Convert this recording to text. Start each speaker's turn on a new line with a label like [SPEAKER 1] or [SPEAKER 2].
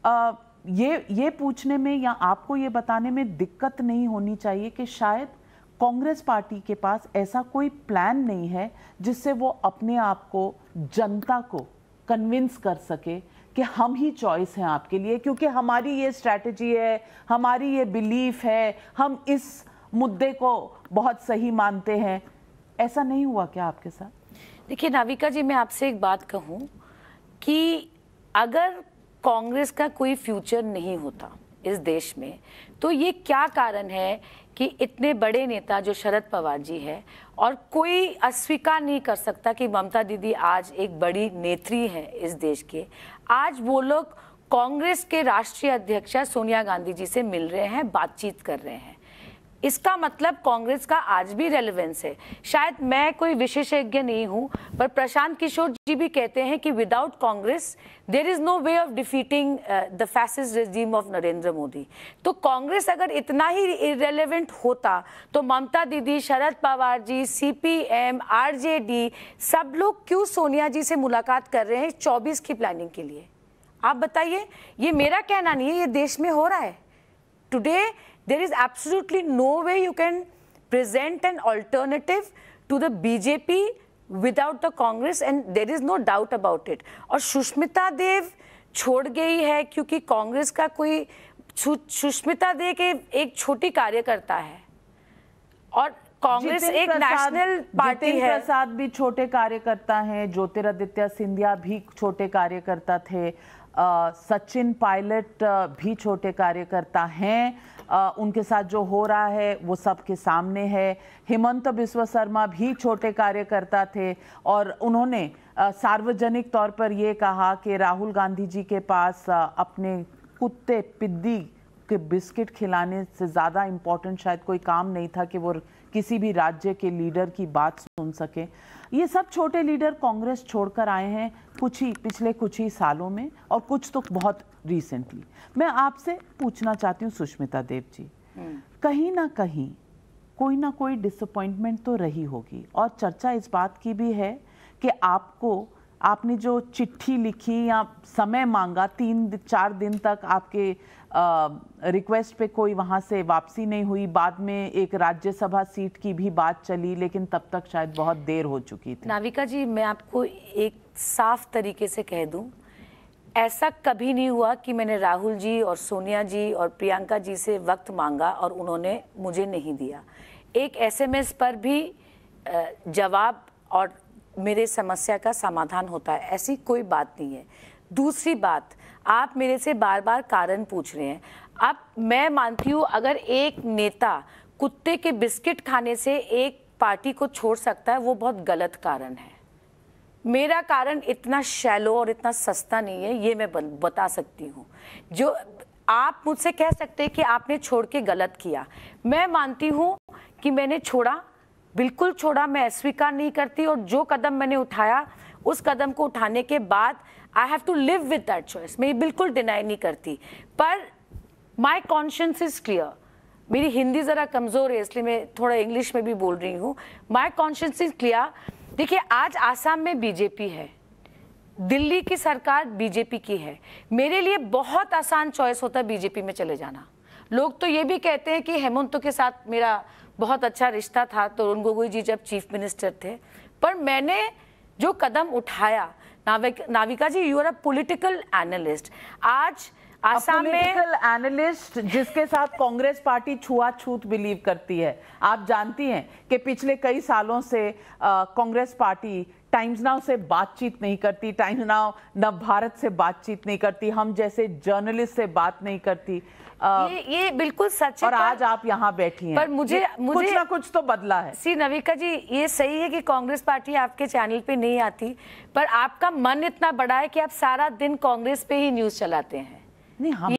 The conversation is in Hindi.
[SPEAKER 1] ये पूछने में या आपको ये बताने में दिक्कत नहीं होनी चाहिए कि शायद कांग्रेस पार्टी के पास ऐसा कोई प्लान नहीं है जिससे वो अपने आप को, जनता को कन्विंस कर सके कि हम ही चॉइस हैं आपके लिए, क्योंकि हमारी ये स्ट्रैटेजी है, हमारी ये बिलीफ है, हम इस मुद्दे को बहुत सही मानते हैं। ऐसा नहीं हुआ क्या आपके साथ?
[SPEAKER 2] देखिए नाविका जी, मैं आपसे एक बात कहूं कि अगर कांग्रेस का कोई फ्यूचर नहीं होता इस देश में, तो ये क्या कारण है कि इतने बड़े नेता जो शरद पवार जी है, और कोई अस्वीकार नहीं कर सकता कि ममता दीदी आज एक बड़ी नेत्री है इस देश के, आज वो लोग कांग्रेस के राष्ट्रीय अध्यक्ष सोनिया गांधी जी से मिल रहे हैं, बातचीत कर रहे हैं। इसका मतलब कांग्रेस का आज भी रेलेवेंस है। शायद मैं कोई विशेषज्ञ नहीं हूं, पर प्रशांत किशोर जी भी कहते हैं कि without Congress there is no way of defeating the fascist regime of Narendra Modi. तो कांग्रेस अगर इतना ही इरेलेवेंट होता तो ममता दीदी, शरद पवार जी, सीपीएम, आरजेडी सब लोग क्यों सोनिया जी से मुलाकात कर रहे हैं 24 की प्लानिंग के लिए? आप बताइए। ये मेरा कहना नहीं है, ये देश में हो रहा है। Today there is absolutely no way you can present an alternative to the BJP without the Congress, and there is no doubt about it. और सुष्मिता देव छोड़ गई है क्योंकि कांग्रेस का कोई, सुष्मिता देव के एक छोटी कार्यकर्ता है और कांग्रेस एक नेशनल पार्टी है।
[SPEAKER 1] जितिन प्रसाद भी छोटे कार्यकर्ता हैं, ज्योतिरादित्य सिंधिया भी छोटे कार्यकर्ता थे, सचिन पायलट भी छोटे कार्यकर्ता हैं। उनके साथ जो हो रहा है वो सबके सामने है। हेमंत बिस्वा शर्मा भी छोटे कार्यकर्ता थे और उन्होंने सार्वजनिक तौर पर ये कहा कि राहुल गांधी जी के पास अपने कुत्ते पिद्दी के बिस्किट खिलाने से ज़्यादा इम्पोर्टेंट शायद कोई काम नहीं था कि वो किसी भी राज्य के लीडर की बात सुन सके। ये सब छोटे लीडर कांग्रेस छोड़कर आए हैं पिछले कुछ ही सालों में, और कुछ तो बहुत रिसेंटली। मैं आपसे पूछना चाहती हूँ सुष्मिता देव जी, कहीं ना कहीं कोई ना कोई डिसअपॉइंटमेंट तो रही होगी, और चर्चा इस बात की भी है कि आपने जो चिट्ठी लिखी या समय मांगा, 3-4 दिन तक आपके रिक्वेस्ट पे कोई वहाँ से वापसी नहीं हुई। बाद में एक राज्यसभा सीट की भी बात चली, लेकिन तब तक शायद बहुत देर हो चुकी थी।
[SPEAKER 2] नाविका जी, मैं आपको एक साफ तरीके से कह दूं, ऐसा कभी नहीं हुआ कि मैंने राहुल जी और सोनिया जी और प्रियंका जी से वक्त मांगा और उन्होंने मुझे नहीं दिया। एक एसएमएस पर भी जवाब और मेरे समस्या का समाधान होता है, ऐसी कोई बात नहीं है। दूसरी बात, आप मेरे से बार बार कारण पूछ रहे हैं। अब मैं मानती हूँ अगर एक नेता कुत्ते के बिस्किट खाने से एक पार्टी को छोड़ सकता है, वो बहुत गलत कारण है। मेरा कारण इतना शैलो और इतना सस्ता नहीं है, ये मैं बता सकती हूँ। जो आप मुझसे कह सकते हैं कि आपने छोड़ के गलत किया, मैं मानती हूँ कि मैंने छोड़ा, बिल्कुल छोड़ा, मैं अस्वीकार नहीं करती। और जो कदम मैंने उठाया, उस कदम को उठाने के बाद I have to live with that choice, मैं बिल्कुल डिनाई नहीं करती। पर माई कॉन्शियंस इज क्लियर। मेरी हिंदी ज़रा कमज़ोर है, इसलिए मैं थोड़ा इंग्लिश में भी बोल रही हूँ। माई कॉन्शियंस इज क्लियर। देखिए, आज आसाम में बीजेपी है, दिल्ली की सरकार बीजेपी की है। मेरे लिए बहुत आसान चॉइस होता है बीजेपी में चले जाना। लोग तो ये भी कहते हैं कि हेमंत के साथ मेरा बहुत अच्छा रिश्ता था, तरुण गोगोई जी जब चीफ मिनिस्टर थे, पर मैंने जो कदम उठाया, Navika ji, you are a political analyst. आज आसाम में
[SPEAKER 1] पॉलिटिकल एनालिस्ट जिसके साथ कांग्रेस पार्टी छुआछूत बिलीव करती है। आप जानती हैं कि पिछले कई सालों से कांग्रेस पार्टी टाइम्स नाउ से बातचीत नहीं करती, टाइम्स नाउ नव भारत से बातचीत नहीं करती, हम जैसे जर्नलिस्ट से बात नहीं करती।
[SPEAKER 2] ये बिल्कुल सच है।
[SPEAKER 1] और आज आप यहाँ बैठी हैं,
[SPEAKER 2] पर मुझे
[SPEAKER 1] कुछ ना कुछ तो बदला है।
[SPEAKER 2] सी नविका जी, ये सही है कि कांग्रेस पार्टी आपके चैनल पे नहीं आती, पर आपका मन इतना बड़ा है कि आप सारा दिन कांग्रेस पे ही न्यूज चलाते हैं।
[SPEAKER 1] नहीं, हम